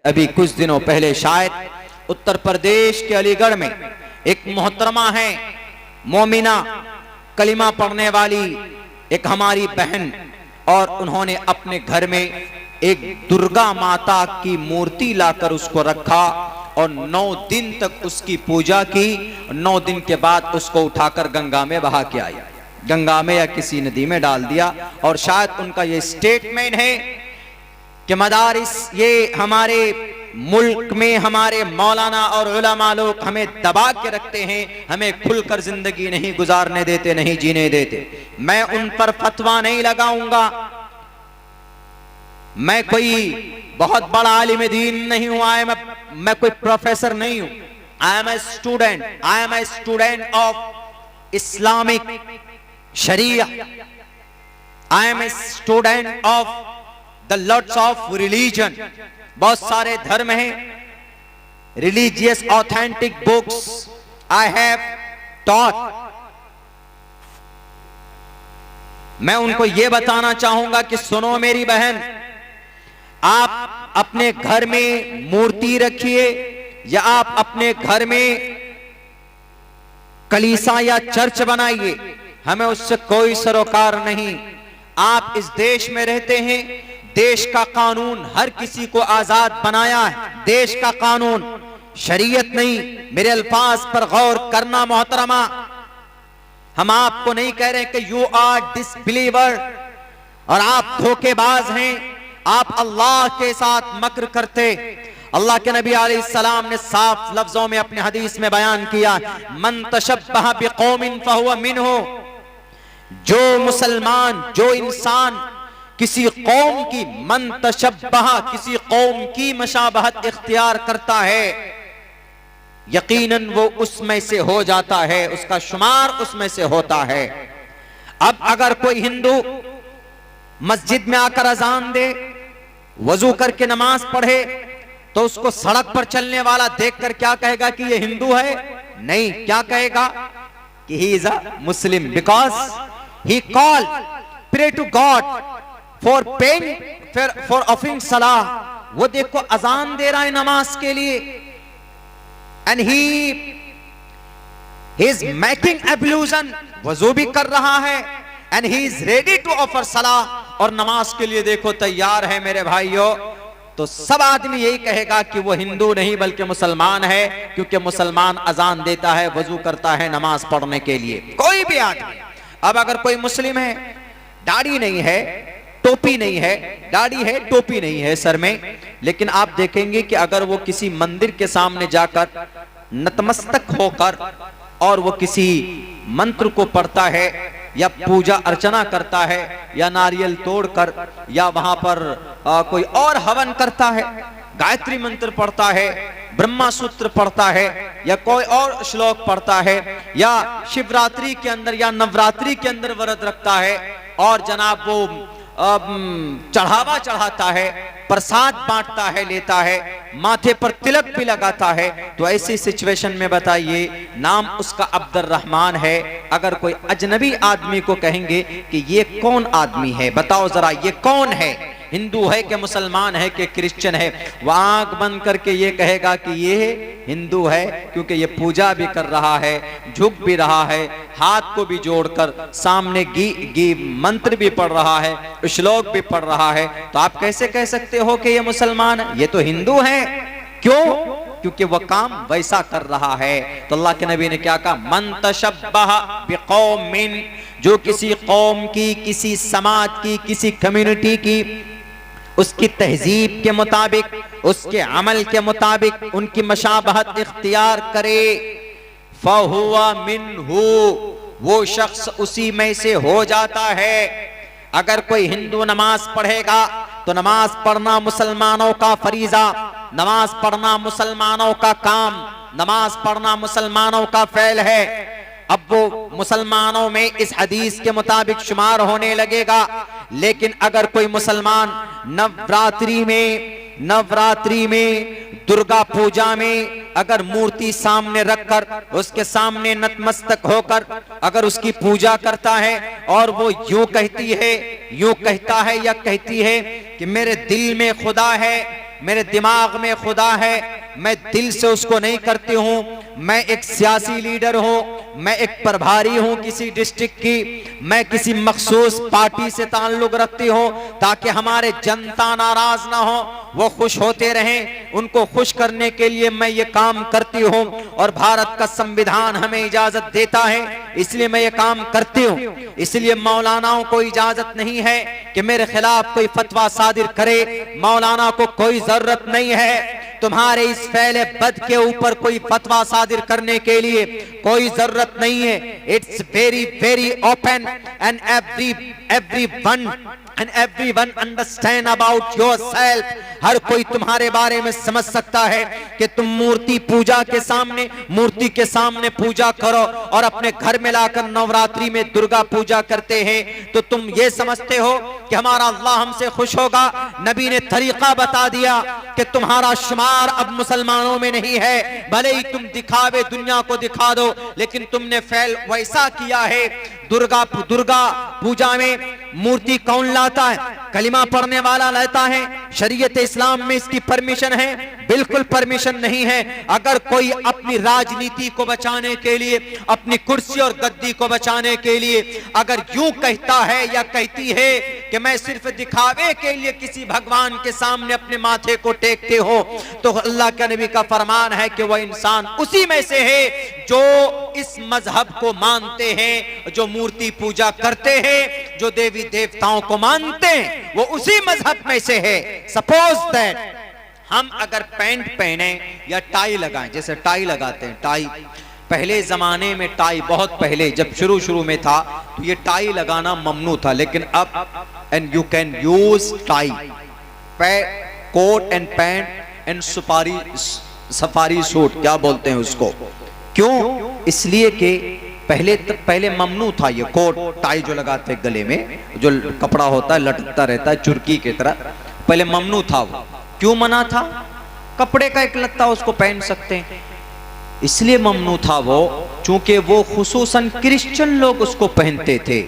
अभी कुछ दिनों पहले शायद उत्तर प्रदेश के अलीगढ़ में एक मोहतरमा है, मोमिना, कलिमा पढ़ने वाली एक हमारी बहन, और उन्होंने अपने घर में एक दुर्गा माता की मूर्ति लाकर उसको रखा और 9 दिन तक उसकी पूजा की। 9 दिन के बाद उसको उठाकर गंगा में बहा के आई, गंगा में या किसी नदी में डाल दिया। और शायद उनका ये स्टेटमेंट है कि मदारिस, ये हमारे मुल्क में हमारे मौलाना और उलमा लोग हमें दबा के रखते हैं, हमें खुलकर जिंदगी नहीं गुजारने देते, नहीं जीने देते। मैं उन पर फतवा नहीं लगाऊंगा, मैं कोई बहुत बड़ा आलिम दीन नहीं हूं, मैं कोई प्रोफेसर नहीं हूं। I am a student of Islamic sharia, I am a student of the lots of religion. बहुत सारे धर्म हैं, religious authentic books I have taught. मैं उनको यह बताना चाहूंगा कि सुनो मेरी बहन, आप अपने घर में मूर्ति रखिए या आप अपने घर में कलीसा या चर्च बनाइए, हमें उससे कोई सरोकार नहीं। आप इस देश में रहते हैं, देश का कानून हर किसी को आजाद बनाया है, देश का कानून, शरीयत नहीं। मेरे अल्फाज पर गौर करना मोहतरमा, हम आपको नहीं कह रहे कि यू आर डिसबिलीवर और आप धोखेबाज हैं, आप अल्लाह के साथ मक्र करते। अल्लाह के नबी अलैहिस्सलाम ने साफ लफ्जों में अपने हदीस में बयान किया, मन तशब्बह बिकौमिन फहुवा मिनहु। जो मुसलमान, जो इंसान किसी कौम की मन तशब्बह, किसी कौम की मशाबहत इख्तियार करता है, यकीनन वो उसमें से हो जाता है, उसका शुमार उसमें से होता है। अब अगर कोई हिंदू मस्जिद में आकर अजान दे, वजू करके नमाज पढ़े, तो उसको सड़क पर चलने वाला देखकर क्या कहेगा कि ये हिंदू है? नहीं, क्या कहेगा कि he is a Muslim, because he call pray to God for paying for offering सलाह। वो देखो अजान दे रहा है नमाज के लिए, and he is making ablution, वजू भी कर रहा है, and he is ready to offer सलाह, और नमाज के लिए देखो तैयार है मेरे भाइयों। तो सब आदमी यही कहेगा कि वो हिंदू नहीं बल्कि मुसलमान है, क्योंकि मुसलमान अजान देता है, वजू करता है नमाज पढ़ने के लिए, कोई भी आदमी। अब अगर कोई मुस्लिम है, दाढ़ी नहीं है, टोपी नहीं है, दाढ़ी है, टोपी नहीं है सर में, लेकिन आप देखेंगे कि अगर वो किसी मंदिर के सामने जाकर नतमस्तक होकर और वो किसी मंत्र को पढ़ता है या पूजा अर्चना करता है या नारियल तोड़कर या वहां पर कोई और हवन करता है, गायत्री मंत्र पढ़ता है, ब्रह्मा सूत्र पढ़ता है या कोई और श्लोक पढ़ता है, या शिवरात्रि के अंदर या नवरात्रि के अंदर व्रत रखता है और जनाब वो चढ़ावा चढ़ाता है, प्रसाद बांटता है, लेता है, माथे पर तिलक भी लगाता है, तो ऐसी सिचुएशन में बताइए, नाम उसका अब्दुर्रहमान है, अगर कोई अजनबी आदमी को कहेंगे कि ये कौन आदमी है, बताओ जरा ये कौन है, हिंदू है कि मुसलमान है कि क्रिश्चियन है, वह आंख बंद करके ये कहेगा कि ये हिंदू है, क्योंकि ये पूजा भी कर रहा है, झुक भी रहा है, हाथ को भी जोड़कर सामने मंत्र भी पढ़ रहा है, श्लोक भी पढ़ रहा है। तो आप कैसे कह सकते हो कि ये मुसलमान है? ये तो हिंदू है। क्यों? क्योंकि वह काम वैसा कर रहा है। तो अल्लाह के नबी ने क्या कहा, मन तशब्बह बिकौमिन, जो किसी कौम की, किसी समाज की, किसी कम्युनिटी की, उसकी तहजीब के मुताबिक, उसके अमल के मुताबिक उनकी मशाबहत इख्तियार करे, फहुवा मिन्हु, वो शख्स उसी में से हो जाता है। अगर कोई हिंदू नमाज पढ़ेगा तो नमाज पढ़ना मुसलमानों का फरीजा, नमाज पढ़ना मुसलमानों का काम, नमाज पढ़ना मुसलमानों का फेल है। अब वो मुसलमानों में इस हदीस के मुताबिक शुमार होने लगेगा। लेकिन अगर कोई मुसलमान नवरात्रि में दुर्गा पूजा में अगर मूर्ति सामने रखकर उसके सामने नतमस्तक होकर अगर उसकी पूजा करता है और वो यूं कहता है या कहती है कि मेरे दिल में खुदा है, मेरे दिमाग में खुदा है, मैं दिल से उसको नहीं करती हूं। मैं एक सियासी लीडर हूं, मैं एक प्रभारी हूं किसी डिस्ट्रिक्ट की, मैं किसी मखसूस पार्टी से ताल्लुक रखती हूं ताकि हमारे जनता नाराज ना हो, वो खुश होते रहें। उनको खुश करने के लिए मैं ये काम करती हूं और भारत का संविधान हमें इजाजत देता है, इसलिए मैं ये काम करती हूं। इसलिए मौलानाओं को इजाजत नहीं है कि मेरे खिलाफ कोई फतवा सादिर करे। मौलाना को कोई जरूरत नहीं है तुम्हारे इस फैले बद के ऊपर कोई फतवा सादिर करने के लिए, कोई जरूरत नहीं है। It's very very open and everyone understand about yourself। हर कोई तुम्हारे बारे में समझ सकता है कि तुम मूर्ति पूजा के सामने, मूर्ति के सामने पूजा करो और अपने घर में लाकर नवरात्रि में दुर्गा पूजा करते हैं तो तुम ये समझते हो कि हमारा अल्लाह हमसे खुश होगा। नबी ने तरीका बता दिया कि तुम्हारा शुमार अब मुसलमानों में नहीं है, भले ही तुम दिखावे दुनिया को दिखा दो, लेकिन तुमने फैल वैसा किया है। दुर्गा पूजा में मूर्ति कौन लाता है? कलिमा पढ़ने वाला लाता है। शरीयत इस्लाम में इसकी परमिशन है? बिल्कुल परमिशन नहीं है। अगर कोई अपनी राजनीति को बचाने के लिए, अपनी कुर्सी और गद्दी को बचाने के लिए अगर यूं कहता है या कहती है कि मैं सिर्फ दिखावे के लिए किसी भगवान के सामने अपने माथे को टेकते हो, तो अल्लाह के नबी का फरमान है कि वह इंसान उसी में से है जो इस मजहब को मानते हैं, जो मूर्ति पूजा करते हैं, जो देवी देवताओं को मानते हैं, वो उसी मजहब में से है। सपोज दैट हम अगर पैंट पहने या टाई लगाएं, जैसे टाई लगाते हैं, टाई पहले जमाने में टाई बहुत पहले जब शुरू में था तो ये टाई लगाना ममनू था, लेकिन अब and you can use tie, coat and pant and safari suit क्या बोलते हैं उसको। क्यों? इसलिए कि पहले ममनू था ये कोट टाई जो लगाते गले में, जो कपड़ा होता है लटकता रहता है चुरकी की तरह, पहले ममनू था। वो क्यों मना था? कपड़े का एक लत्ता उसको पहन सकते हैं, इसलिए ममनू था वो, चूंकि वो खुसूसन क्रिश्चियन लोग उसको पहनते थे,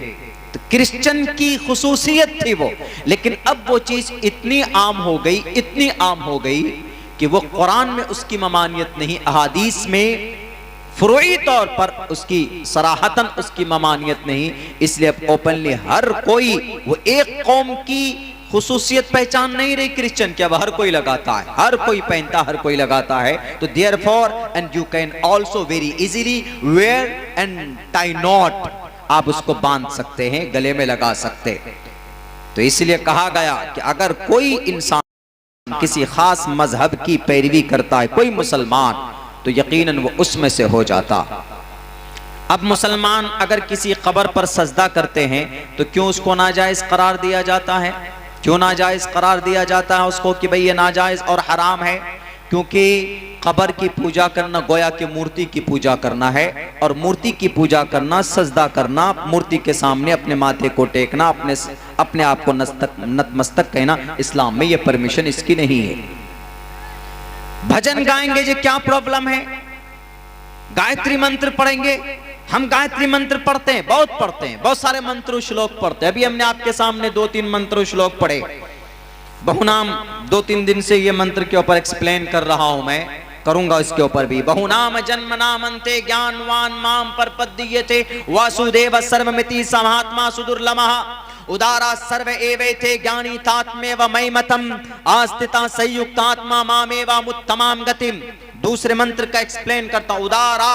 तो क्रिश्चियन की खुसूसियत थी वो। लेकिन अब वो चीज इतनी आम हो गई, इतनी आम हो गई कि वो कुरान में उसकी ममानियत नहीं, अहादीस में फुरूई तौर पर उसकी सराहतन उसकी ममानियत नहीं। इसलिए अब ओपनली हर कोई, वो एक कौम की खुसूसियत पहचान नहीं रही क्रिश्चियन की, अब हर कोई लगाता है, हर कोई पहनता, हर कोई लगाता है। तो therefore and you can also very easily wear and tie knot, आप उसको बांध सकते हैं, गले में लगा सकते हैं। तो इसलिए कहा गया कि अगर कोई इंसान किसी खास मजहब की पैरवी करता है, कोई मुसलमान, तो यकीनन वो उसमें से हो जाता। अब मुसलमान अगर किसी कब्र पर सजदा करते हैं तो क्यों उसको नाजायज करार दिया जाता है? क्यों नाजायज करार दिया जाता है उसको कि भाई ये नाजायज और हराम है? क्योंकि कब्र की पूजा करना गोया कि मूर्ति की पूजा करना है, और मूर्ति की पूजा करना, सजदा करना, मूर्ति के सामने अपने माथे को टेकना, अपने आप को नतमस्तक कहना, इस्लाम में ये परमिशन इसकी नहीं है। भजन गाएंगे जी क्या प्रॉब्लम है? गायत्री मंत्र पढ़ेंगे, हम गायत्री मंत्र पढ़ते हैं, बहुत पढ़ते हैं, बहुत सारे मंत्र श्लोक पढ़ते हैं। अभी हमने आपके सामने 2-3 मंत्र श्लोक पढ़े। बहुनाम 2-3 दिन से ये मंत्र के ऊपर एक्सप्लेन कर रहा हूं, मैं करूंगा इसके ऊपर भी। बहुनाम जन्म नामंते ज्ञानवान माम परपद्यते वासुदेव सर्वमिति समात्मा सुदुर्लमः उदारा सर्व एवैते ज्ञानी तात्मेव मयिमतम आस्थिता संयुक्तात्मा मामेव मुत्तमाम गतिम। दूसरे मंत्र का एक्सप्लेन करता हूं। उदारा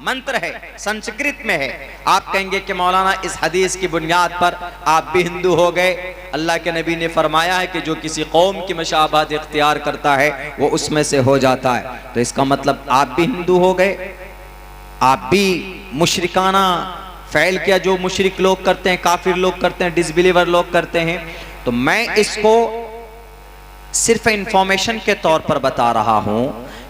मंत्र है, संस्कृत में है। आप कहेंगे कि मौलाना इस हदीस की बुनियाद पर आप भी हिंदू हो गए। अल्लाह के नबी ने फरमाया है कि जो किसी कौम की मशाबहत इख्तियार करता है वो उसमें से हो जाता है। तो इसका मतलब आप भी हिंदू हो गए, आप भी मुशरिकाना फैल किया जो मुशरिक लोग करते हैं, काफिर लोग करते हैं, डिसबिलीवर लोग करते हैं। तो मैं इसको सिर्फ इंफॉर्मेशन के तौर पर बता रहा हूं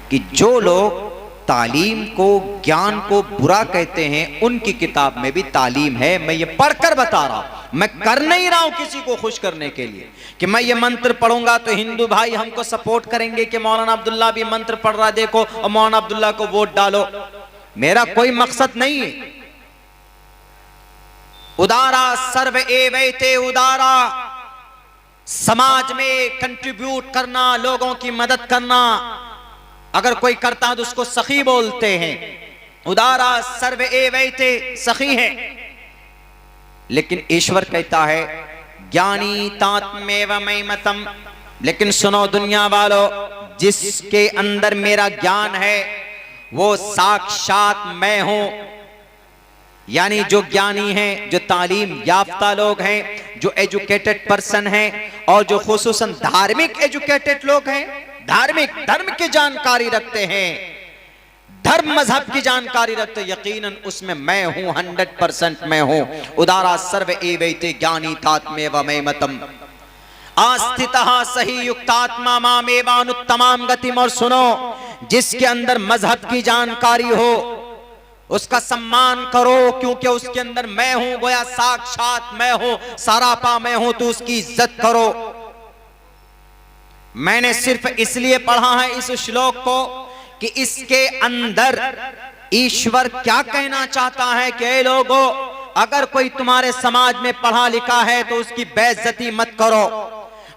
कि जो लोग तालीम को, ज्ञान को बुरा कहते हैं, उनकी किताब में भी तालीम है। मैं ये पढ़कर बता रहा हूं, मैं कर नहीं रहा हूं किसी को खुश करने के लिए कि मैं ये मंत्र पढ़ूंगा तो हिंदू भाई हमको सपोर्ट करेंगे कि मौलाना अब्दुल्ला भी मंत्र पढ़ रहा, देखो और मौलाना अब्दुल्ला को वोट डालो। मेरा कोई मकसद नहीं है। उदारा सर्व एवैते उदारा, समाज में कंट्रीब्यूट करना, लोगों की मदद करना, अगर कोई करता है तो उसको सखी बोलते हैं। उदारा सर्व एवैते सखी है। लेकिन ईश्वर कहता है ज्ञानी तात्मेव मयमतम। लेकिन सुनो दुनिया वालों, जिसके अंदर मेरा ज्ञान है वो साक्षात मैं हूं। यानी जो ज्ञानी हैं, जो तालीम याफ्ता लोग हैं, जो एजुकेटेड पर्सन हैं, और जो खुसूसन धार्मिक एजुकेटेड लोग हैं, धार्मिक धर्म की जानकारी रखते हैं, धर्म मजहब की जानकारी रखते, यकीनन उसमें मैं हूं, 100% मैं हूं। उदारा सर्व एवैते ज्ञानी तात्मेव मयमतम आस्थितः सही युक्तात्मा मामेवानुत्तमाम गतिम। और सुनो, जिसके अंदर मजहब की जानकारी हो उसका सम्मान करो, क्योंकि उसके अंदर मैं हूं, गोया साक्षात मैं हूं, सरापा मैं हूं, तो उसकी इज्जत करो। मैंने सिर्फ इसलिए पढ़ा है इस श्लोक को कि इसके अंदर ईश्वर क्या कहना चाहता है कि लोगों, अगर कोई तुम्हारे समाज में पढ़ा लिखा है तो उसकी बेइज्जती मत करो।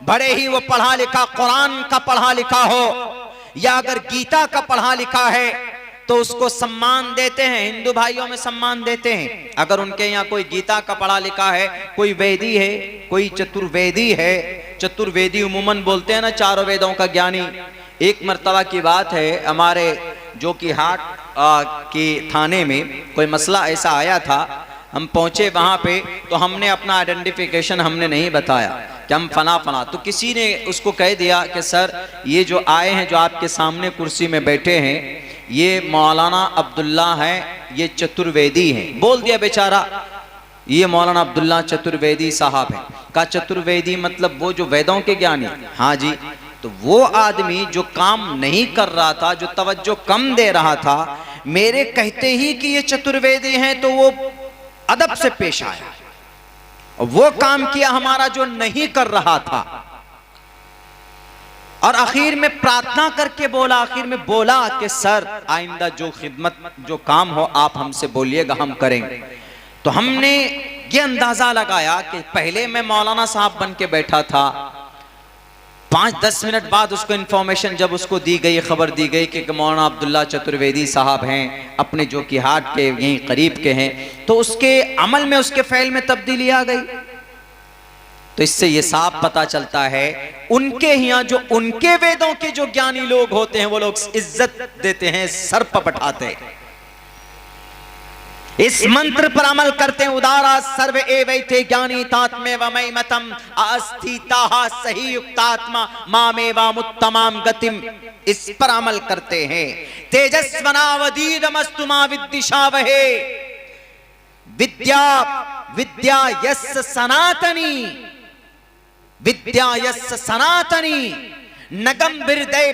भले ही वो पढ़ा लिखा कुरान का पढ़ा लिखा हो, या अगर गीता का पढ़ा लिखा है तो उसको सम्मान देते हैं। हिंदू भाइयों में सम्मान देते हैं। अगर उनके यहाँ कोई गीता का पढ़ा लिखा है, कोई वेदी है, कोई चतुर्वेदी है। चतुर्वेदी उमूमन बोलते हैं ना, चारों वेदों का ज्ञानी। एक मर्तबा की बात है, हमारे जो कि हाट के थाने में कोई मसला ऐसा आया था। हम पहुंचे वहां पे तो हमने अपना आइडेंटिफिकेशन हमने नहीं बताया कि हम फला फला, तो किसी ने उसको कह दिया कि सर ये जो आए हैं, जो आपके सामने कुर्सी में बैठे हैं, ये मौलाना अब्दुल्ला हैं, ये चतुर्वेदी हैं। बोल दिया बेचारा, ये मौलाना अब्दुल्ला चतुर्वेदी साहब हैं। का चतुर्वेदी मतलब वो जो वेदों के ज्ञानी? हाँ जी। तो वो आदमी जो काम नहीं कर रहा था, जो तवज्जो कम दे रहा था, मेरे कहते ही कि ये चतुर्वेदी हैं तो वो अदब से पेश आया, वो काम किया हमारा जो नहीं कर रहा था। और आखिर में प्रार्थना करके बोला, आखिर में बोला कि सर आइंदा जो खिदमत जो काम हो आप हमसे बोलिएगा, हम करेंगे। तो हमने ये अंदाजा लगाया कि पहले मैं मौलाना साहब बन के बैठा था, 5-10 मिनट बाद उसको इंफॉर्मेशन जब उसको दी गई, खबर दी गई कि मौलाना अब्दुल्ला चतुर्वेदी साहब हैं, अपने जो कि हाट के यहीं करीब के हैं, तो उसके अमल में, उसके फ़ैल में तब्दीली आ गई। तो इससे ये साफ पता चलता है उनके यहाँ जो उनके वेदों के जो ज्ञानी लोग होते हैं वो लोग इज्जत देते हैं, सर पर बैठाते हैं, इस मंत्र पर अमल करते हैं। उदारा सर्व एवैते ज्ञानी तात्मेव मयमतम आस्थिताः सही युक्तात्मा मामेवामुत्तमाम गतिम। इस पर अमल करते हैं। तेजस्वनावधीतमस्तु मा विद्विषावहे विद्या विद्या यस्य सनातनी विद्या यस्य सनातनी नगम हृदय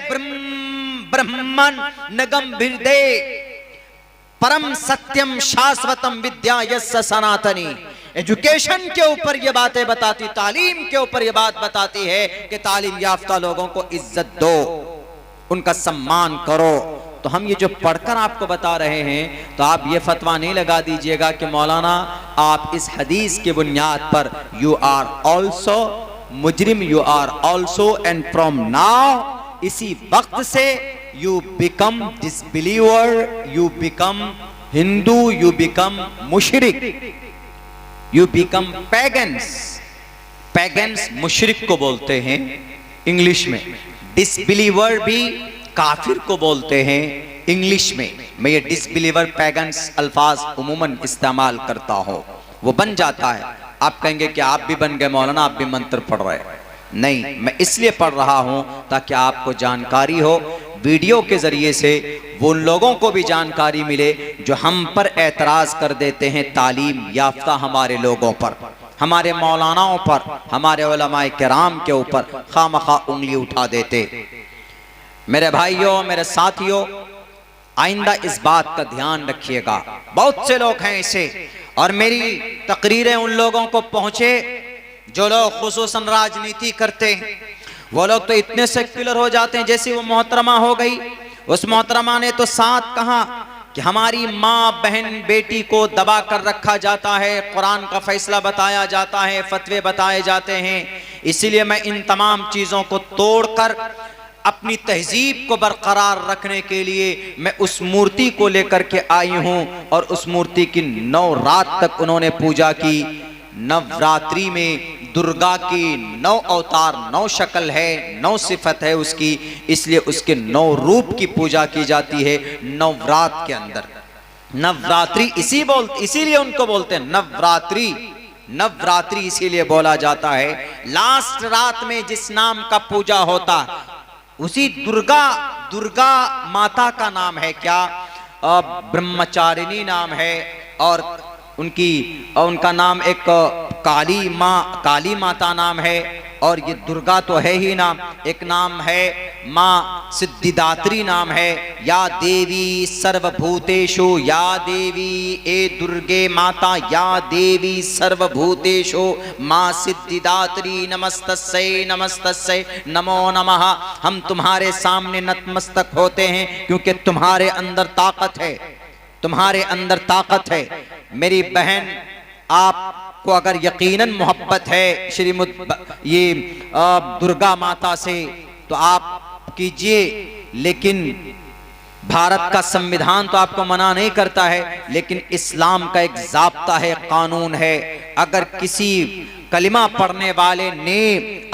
ब्रह्मन नगम हृदय परम सत्यम शाश्वतम विद्या यस्य सनातनी। एजुकेशन के ऊपर ये बातें बताती, तालीम के ऊपर ये बात बताती है कि तालीम याफ्ता लोगों को इज्जत दो, उनका सम्मान करो। तो हम ये जो पढ़कर आपको बता रहे हैं, तो आप ये फतवा नहीं लगा दीजिएगा कि मौलाना आप इस हदीस के बुनियाद पर यू आर ऑल्सो मुजरिम, you are also, and from now इसी वक्त से you become disbeliever, you become Hindu, you become मुशरिक, यू बिकम पैगन्स। पैगन्स मुशरिक को बोलते हैं इंग्लिश में, डिसबिलीवर भी काफिर को बोलते हैं इंग्लिश में। मैं ये डिसबिलीवर पैगन्स अल्फाज उमूमन इस्तेमाल करता हूं, वो बन जाता है। आप कहेंगे कि आप भी बन गए मौलाना, आप भी मंत्र पढ़ रहे हैं। नहीं, मैं इसलिए पढ़ रहा हूं ताकि आपको जानकारी हो, वीडियो के जरिए से वो उन लोगों को भी जानकारी मिले जो हम पर एतराज कर देते हैं तालीम याफ्ता हमारे लोगों पर, हमारे मौलानाओं पर, हमारे उलमाए किराम के ऊपर खामखा उंगली उठा देते। मेरे भाइयों, मेरे साथियों, आइंदा इस बात का ध्यान रखिएगा। बहुत से लोग हैं ऐसे, और मेरी तकरीरें उन लोगों को पहुंचे जो लोग खुसूसन राजनीति करते हैं। वो लोग तो इतने सेक्युलर हो जाते हैं, जैसे वो मोहतरमा हो गई, उस मोहतरमा ने तो साथ कहा कि हमारी माँ बहन बेटी को दबा कर रखा जाता है, कुरान का फैसला बताया जाता है, फतवे बताए जाते हैं, इसीलिए मैं इन तमाम चीजों को तोड़कर अपनी तहजीब को बरकरार रखने के लिए मैं उस मूर्ति को लेकर के आई हूं और उस मूर्ति की 9 रात तक उन्होंने पूजा की। नवरात्रि में दुर्गा की 9 अवतार, 9 शक्ल है, 9 सिफत है उसकी, इसलिए उसके 9 रूप की पूजा की जाती है नवरात के अंदर। नवरात्रि इसीलिए उनको बोलते हैं नवरात्रि। नवरात्रि इसीलिए बोला जाता है। लास्ट रात में जिस नाम का पूजा होता है उसी दुर्गा माता का नाम है क्या? ब्रह्मचारिणी नाम है, और उनका नाम एक काली माता नाम है, और ये दुर्गा तो है ही नाम। एक नाम है माँ सिद्धिदात्री नाम है। या देवी सर्वभूतेषु, या देवी ए दुर्गे माता, या देवी सर्वभूतेषु माँ सिद्धिदात्री नमस्तस्यै नमस्तस्यै नमो नमः। हम तुम्हारे सामने नतमस्तक होते हैं क्योंकि तुम्हारे अंदर ताकत है, तुम्हारे अंदर ताकत है। मेरी बहन, आपको अगर यकीनन मोहब्बत है ये दुर्गा माता से तो आप कीजिए, लेकिन भारत का संविधान तो आपको मना नहीं करता है, लेकिन इस्लाम का एक ज़ाब्ता है, कानून है। अगर किसी कलिमा पढ़ने वाले ने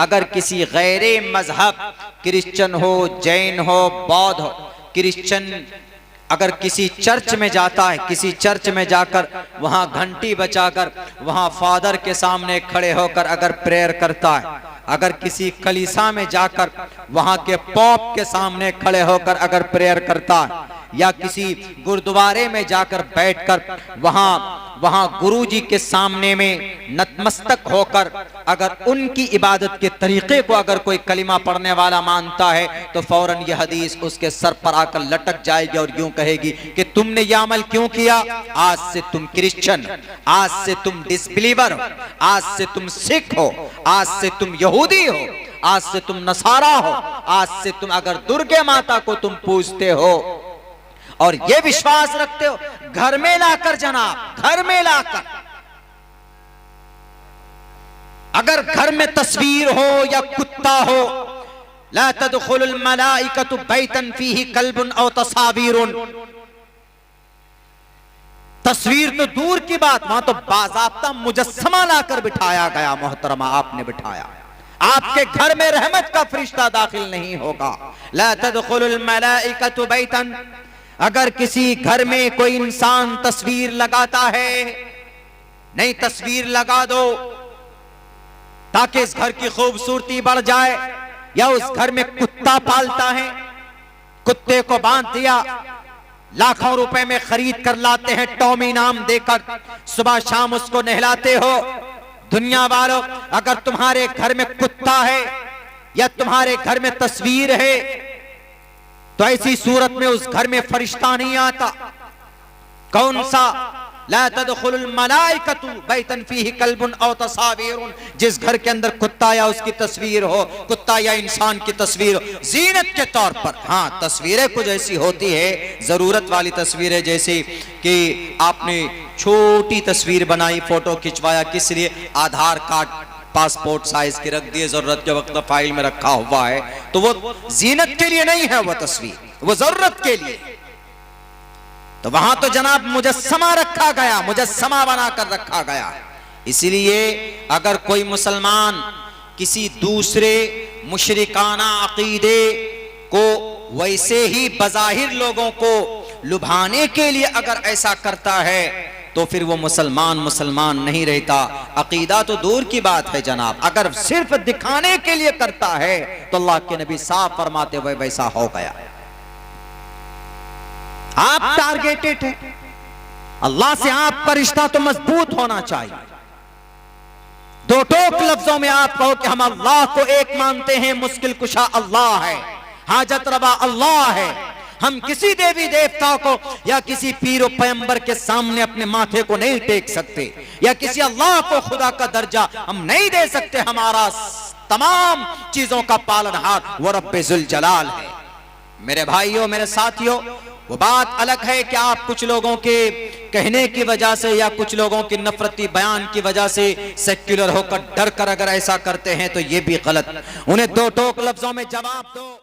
अगर किसी गैरे मजहब, क्रिश्चियन हो, जैन हो, बौद्ध हो, क्रिश्चियन अगर किसी चर्च में जाता है, किसी चर्च में जाकर वहां घंटी बजाकर वहां फादर के सामने खड़े होकर अगर प्रेयर करता है, अगर किसी कलीसा में जाकर वहां के पॉप के सामने खड़े होकर अगर प्रेयर करता है, या किसी गुरुद्वारे में जाकर बैठकर वहां गुरुजी के सामने में नतमस्तक होकर अगर उनकी इबादत के तरीके को अगर कोई कलिमा पढ़ने वाला मानता है तो फौरन यह हदीस उसके सर पर आकर लटक जाएगी और यूं कहेगी कि तुमने यह अमल क्यों किया? आज से तुम क्रिश्चियन, आज से तुम डिसबिलीवर हो, आज से तुम सिख हो, आज से तुम यहूदी हो, आज से तुम नसारा हो, आज से तुम अगर दुर्गे माता को तुम पूजते हो और ये विश्वास रखते हो, घर में लाकर जनाब, घर में लाकर अगर घर में तस्वीर हो या कुत्ता हो, ला तदखुलुल मलाइकतु बैतन फीही कल्बुन औ तसावीरुन। तस्वीर तो दूर की बात, वहां तो बाज़ाब्ता मुजस्समा लाकर बिठाया गया। मोहतरमा, आपने बिठाया। आपके घर में रहमत का फरिश्ता दाखिल नहीं होगा। ला तदखुलुल मलाइकतु बैतन। अगर किसी घर में कोई इंसान तस्वीर लगाता है, नहीं तस्वीर लगा दो ताकि इस घर की खूबसूरती बढ़ जाए, या उस घर में कुत्ता पालता है, कुत्ते को बांध दिया, लाखों रुपए में खरीद कर लाते हैं टॉमी नाम देकर, सुबह शाम उसको नहलाते हो। दुनिया वालों, अगर तुम्हारे घर में कुत्ता है या तुम्हारे घर में तस्वीर है तो ऐसी सूरत में उस घर में फरिश्ता नहीं आता। कौन सा? ला तदखुलुल मलाइकतु बैतन फीही कल्बुन औ तसावीरुन। जिस घर के अंदर कुत्ता या उसकी तस्वीर हो, कुत्ता या इंसान की तस्वीर हो, जीनत के तौर पर। हाँ, तस्वीरें कुछ ऐसी होती है, जरूरत वाली तस्वीरें, जैसे कि आपने छोटी तस्वीर बनाई, फोटो खिंचवाया, किस लिए? आधार कार्ड, पासपोर्ट साइज की रख दिए, जरूरत के वक्त फाइल में रखा हुआ है, तो वो जीनत के लिए नहीं है, वो तस्वीर वो जरूरत के लिए। तो वहां तो जनाब मुजस्समा रखा गया, मुजस्समा बनाकर रखा गया। इसीलिए अगर कोई मुसलमान किसी दूसरे मुशरिकाना अकीदे को वैसे ही बज़ाहिर लोगों को लुभाने के लिए अगर ऐसा करता है तो फिर वो मुसलमान नहीं रहता। अकीदा तो दूर की बात है जनाब, अगर सिर्फ दिखाने के लिए करता है तो अल्लाह के नबी साफ फरमाते हुए वैसा हो गया। आप टारगेटेड हैं, अल्लाह से आपका रिश्ता तो मजबूत होना चाहिए। दो टोक लफ्जों में आप कहो कि हम अल्लाह को एक मानते हैं, मुश्किल कुशा अल्लाह है, हाजत रवा अल्लाह है। हम किसी देवी देवता को या किसी पीर पैगंबर के सामने अपने माथे को नहीं टेक सकते, या किसी अल्लाह को खुदा का दर्जा हम नहीं दे सकते। हमारा तमाम चीजों का पालनहार वो रब्बे जुल जलाल है। मेरे भाइयों, मेरे साथियों, वो बात अलग है कि आप कुछ लोगों के कहने की वजह से या कुछ लोगों की नफरती बयान की वजह से सेक्युलर होकर डर कर अगर ऐसा करते हैं तो ये भी गलत। उन्हें दो टोक लफ्जों में जवाब दो।